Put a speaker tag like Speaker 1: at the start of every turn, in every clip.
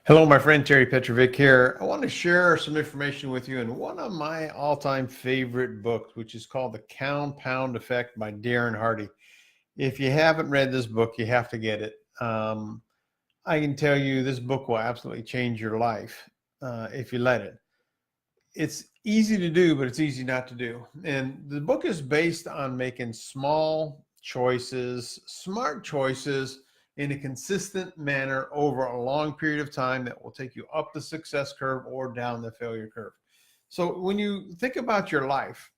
Speaker 1: Hello, my friend Terry Petrovic here. I want to share some information with you in one of my all-time favorite books, which is called The Compound Effect by Darren Hardy. If you haven't read this book, you have to get it. I can tell you this book will absolutely change your life if you let it. It's easy to do, but it's easy not to do. And the book is based on making small choices, smart choices in a consistent manner over a long period of time that will take you up the success curve or down the failure curve. So when you think about your life,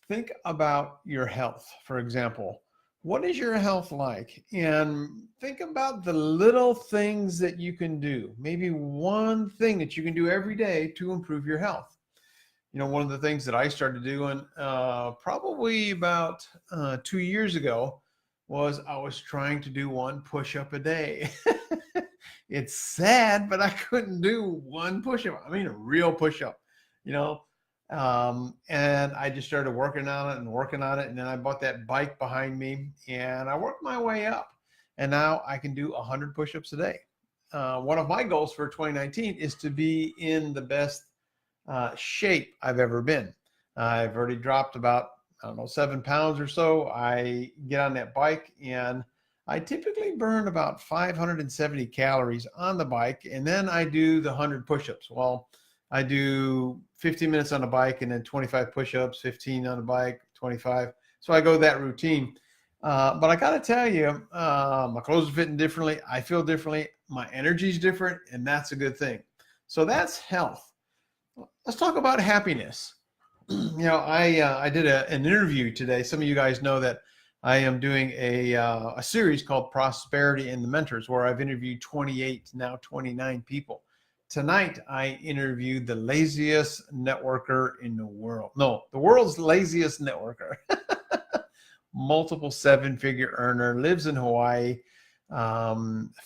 Speaker 1: think about your health, for example. What is your health like? And think about the little things that you can do. Maybe one thing that you can do every day to improve your health. You know, one of the things that I started doing probably about 2 years ago was I was trying to do one push-up a day. It's sad, but I couldn't do one push-up. I mean, a real push-up, you know. And I just started working on it and working on it. And then I bought that bike behind me and I worked my way up. And now I can do 100 push-ups a day. One of my goals for 2019 is to be in the best shape I've ever been. I've already dropped about, I don't know, 7 pounds or so. I get on that bike and I typically burn about 570 calories on the bike, and then I do the 100 push-ups. Well, I do 15 minutes on the bike and then 25 push-ups, 15 on the bike, 25. So I go that routine. But I got to tell you, my clothes are fitting differently. I feel differently. My energy's different, and that's a good thing. So that's health. Let's talk about happiness. You know, I did an interview today. Some of you guys know that I am doing a series called Prosperity and the Mentors, where I've interviewed 28, now 29 people. Tonight, I interviewed the laziest networker in the world. No, the world's laziest networker. Multiple seven-figure earner, lives in Hawaii,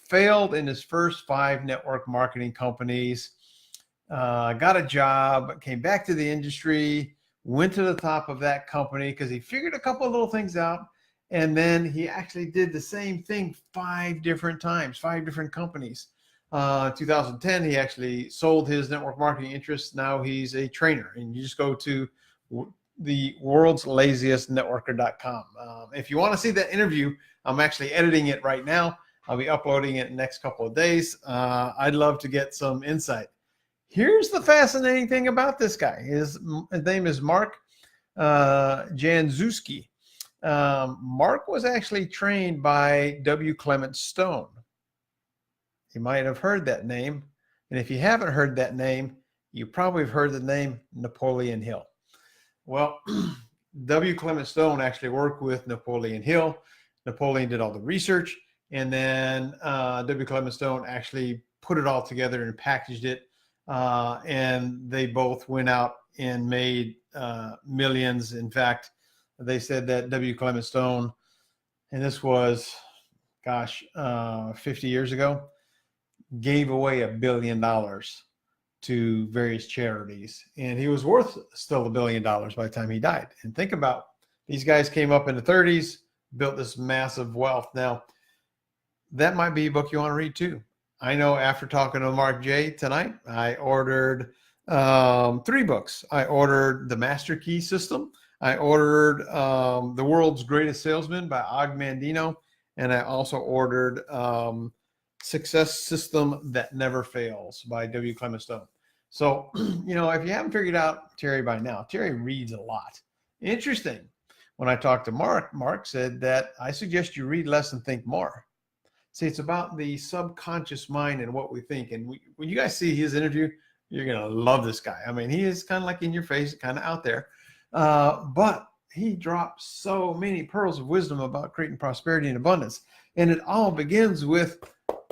Speaker 1: failed in his first 5 network marketing companies, got a job, came back to the industry, went to the top of that company because he figured a couple of little things out. And then he actually did the same thing 5 different times, 5 different companies. 2010, he actually sold his network marketing interests. Now he's a trainer, and you just go to the world's laziest networker.com. If you want to see that interview, I'm actually editing it right now. I'll be uploading it in the next couple of days. I'd love to get some insight. Here's the fascinating thing about this guy. His name is Mark Januszewski. Mark was actually trained by W. Clement Stone. You might have heard that name. And if you haven't heard that name, you probably have heard the name Napoleon Hill. Well, W. Clement Stone actually worked with Napoleon Hill. Napoleon did all the research, and then W. Clement Stone actually put it all together and packaged it. And they both went out and made millions. In fact, they said that W. Clement Stone, and this was, 50 years ago, gave away $1 billion to various charities. And he was worth still $1 billion by the time he died. And think about, these guys came up in the 30s, built this massive wealth. Now, that might be a book you want to read too. I know after talking to Mark J tonight, I ordered 3 books. I ordered The Master Key System. I ordered The World's Greatest Salesman by Og Mandino. And I also ordered Success System That Never Fails by W. Clement Stone. So, you know, if you haven't figured out Terry by now, Terry reads a lot. Interesting. When I talked to Mark, Mark said that I suggest you read less and think more. See, it's about the subconscious mind and what we think. And when you guys see his interview, you're going to love this guy. I mean, he is kind of like in your face, kind of out there. But he drops so many pearls of wisdom about creating prosperity and abundance. And it all begins with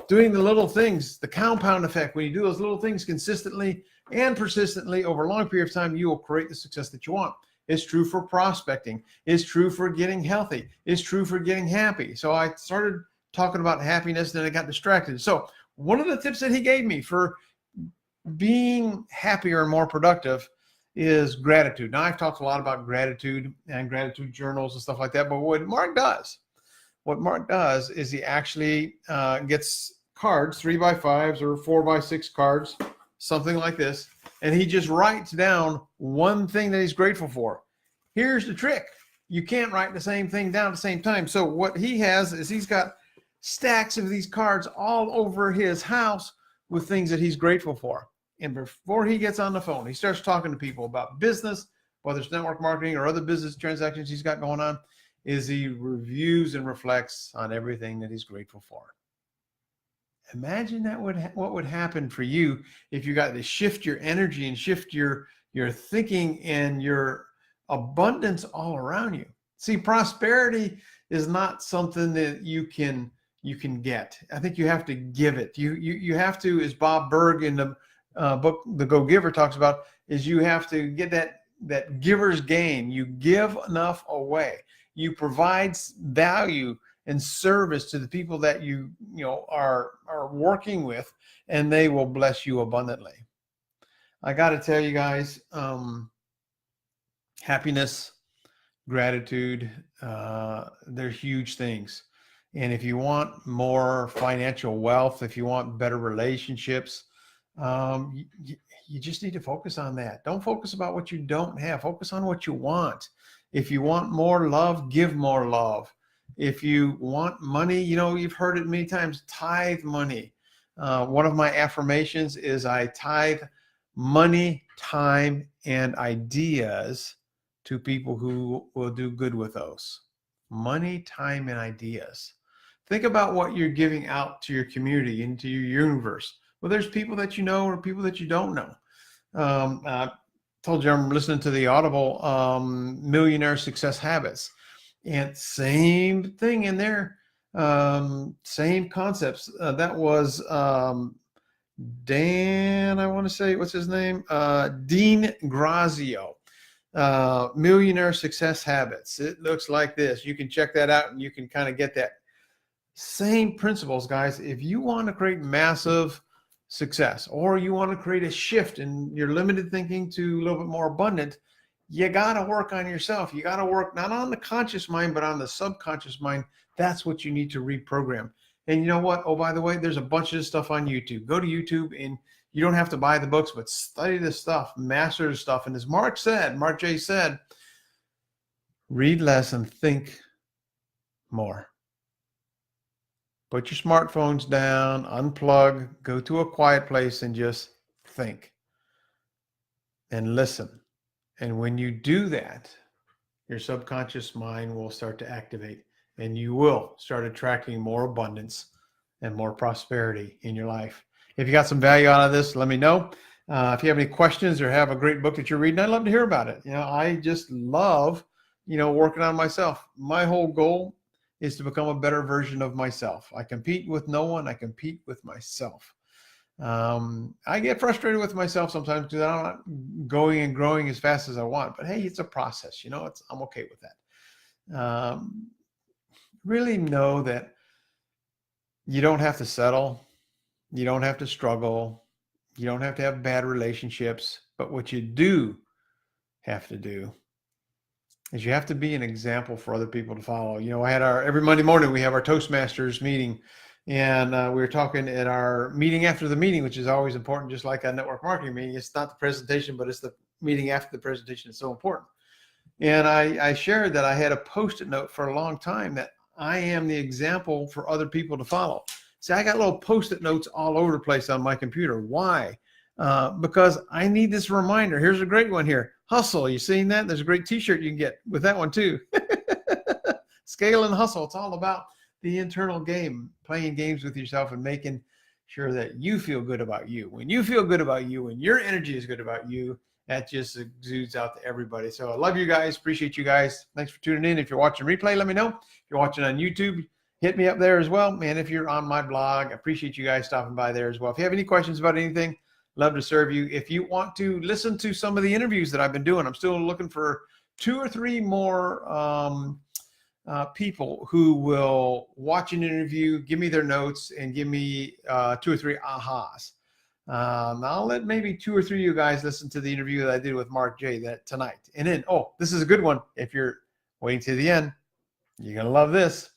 Speaker 1: doing the little things, the compound effect. When you do those little things consistently and persistently over a long period of time, you will create the success that you want. It's true for prospecting. It's true for getting healthy. It's true for getting happy. So I started talking about happiness, then I got distracted. So one of the tips that he gave me for being happier and more productive is gratitude. Now, I've talked a lot about gratitude and gratitude journals and stuff like that, but what Mark does is he actually gets cards, 3x5s or 4x6 cards, something like this. And he just writes down one thing that he's grateful for. Here's the trick. You can't write the same thing down at the same time. So what he has is he's got stacks of these cards all over his house with things that he's grateful for. And before he gets on the phone, he starts talking to people about business, whether it's network marketing or other business transactions he's got going on, is he reviews and reflects on everything that he's grateful for. Imagine that what would happen for you if you got to shift your energy and shift your thinking and your abundance all around you. See, prosperity is not something that you can get. I think you have to give it. You have to, as Bob Burg in the book The Go Giver talks about, is you have to get that giver's gain. You give enough away. You provide value and service to the people that you are working with, and they will bless you abundantly. I got to tell you guys, happiness, gratitude, they're huge things. And if you want more financial wealth, if you want better relationships, you just need to focus on that. Don't focus about what you don't have. Focus on what you want. If you want more love, give more love. If you want money, you've heard it many times, tithe money. One of my affirmations is I tithe money, time, and ideas to people who will do good with those. Money, time, and ideas. Think about what you're giving out to your community, into your universe. Well, there's people that you know or people that you don't know. I told you I'm listening to the Audible Millionaire Success Habits. And same thing in there, same concepts. That was Dan, I want to say, what's his name? Dean Grazio, Millionaire Success Habits. It looks like this. You can check that out and you can kind of get that. Same principles, guys. If you want to create massive success, or you want to create a shift in your limited thinking to a little bit more abundant, you got to work on yourself. You got to work not on the conscious mind, but on the subconscious mind. That's what you need to reprogram. And you know what? Oh, by the way, there's a bunch of this stuff on YouTube. Go to YouTube, and you don't have to buy the books, but study this stuff, master the stuff. And as Mark J said, read less and think more. Put your smartphones down, unplug, go to a quiet place and just think and listen. And when you do that, your subconscious mind will start to activate, and you will start attracting more abundance and more prosperity in your life. If you got some value out of this, let me know. If you have any questions or have a great book that you're reading, I'd love to hear about it. I just love, working on myself. My whole goal is to become a better version of myself. I compete with no one. I compete with myself. I get frustrated with myself sometimes because I'm not going and growing as fast as I want. But hey, it's a process. I'm okay with that. Really know that you don't have to settle. You don't have to struggle. You don't have to have bad relationships. But what you do have to do is you have to be an example for other people to follow. I had every Monday morning, we have our Toastmasters meeting. And we were talking at our meeting after the meeting, which is always important, just like a network marketing meeting. It's not the presentation, but it's the meeting after the presentation. It's so important. And I shared that I had a Post-it note for a long time that I am the example for other people to follow. See, I got little Post-it notes all over the place on my computer. Why? Because I need this reminder. Here's a great one here. Hustle. You seen that? There's a great t-shirt you can get with that one too. Scale and hustle. It's all about the internal game, playing games with yourself and making sure that you feel good about you. When you feel good about you and your energy is good about you, that just exudes out to everybody. So I love you guys. Appreciate you guys. Thanks for tuning in. If you're watching replay, let me know. If you're watching on YouTube, hit me up there as well. Man, if you're on my blog, I appreciate you guys stopping by there as well. If you have any questions about anything, love to serve you. If you want to listen to some of the interviews that I've been doing, I'm still looking for 2 or 3 more people who will watch an interview, give me their notes, and give me 2 or 3 ahas. I'll let maybe 2 or 3 of you guys listen to the interview that I did with Mark J tonight. And then, this is a good one. If you're waiting to the end, you're going to love this.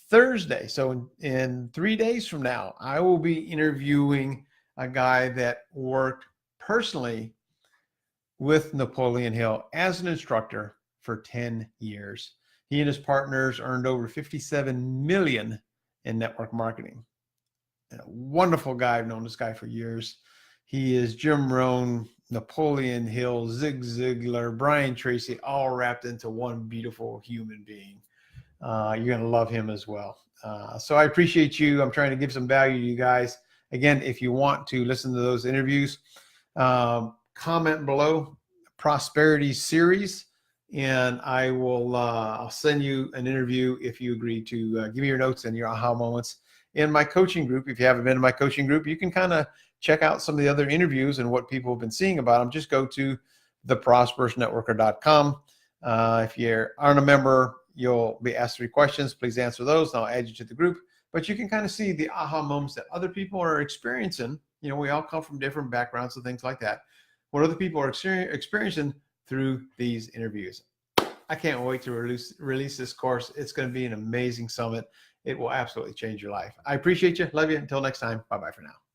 Speaker 1: Thursday, so in 3 days from now, I will be interviewing a guy that worked personally with Napoleon Hill as an instructor for 10 years. He and his partners earned over 57 million in network marketing. And a wonderful guy. I've known this guy for years. He is Jim Rohn, Napoleon Hill, Zig Ziglar, Brian Tracy, all wrapped into one beautiful human being. You're going to love him as well. So I appreciate you. I'm trying to give some value to you guys. Again, if you want to listen to those interviews, comment below Prosperity Series, and I will I'll send you an interview if you agree to give me your notes and your aha moments in my coaching group. If you haven't been in my coaching group, you can kind of check out some of the other interviews and what people have been seeing about them. Just go to theprosperousnetworker.com. If you aren't a member, you'll be asked 3 questions. Please answer those, and I'll add you to the group. But you can kind of see the aha moments that other people are experiencing. You know, we all come from different backgrounds and things like that. What other people are experiencing through these interviews. I can't wait to release this course. It's going to be an amazing summit. It will absolutely change your life. I appreciate you. Love you. Until next time. Bye-bye for now.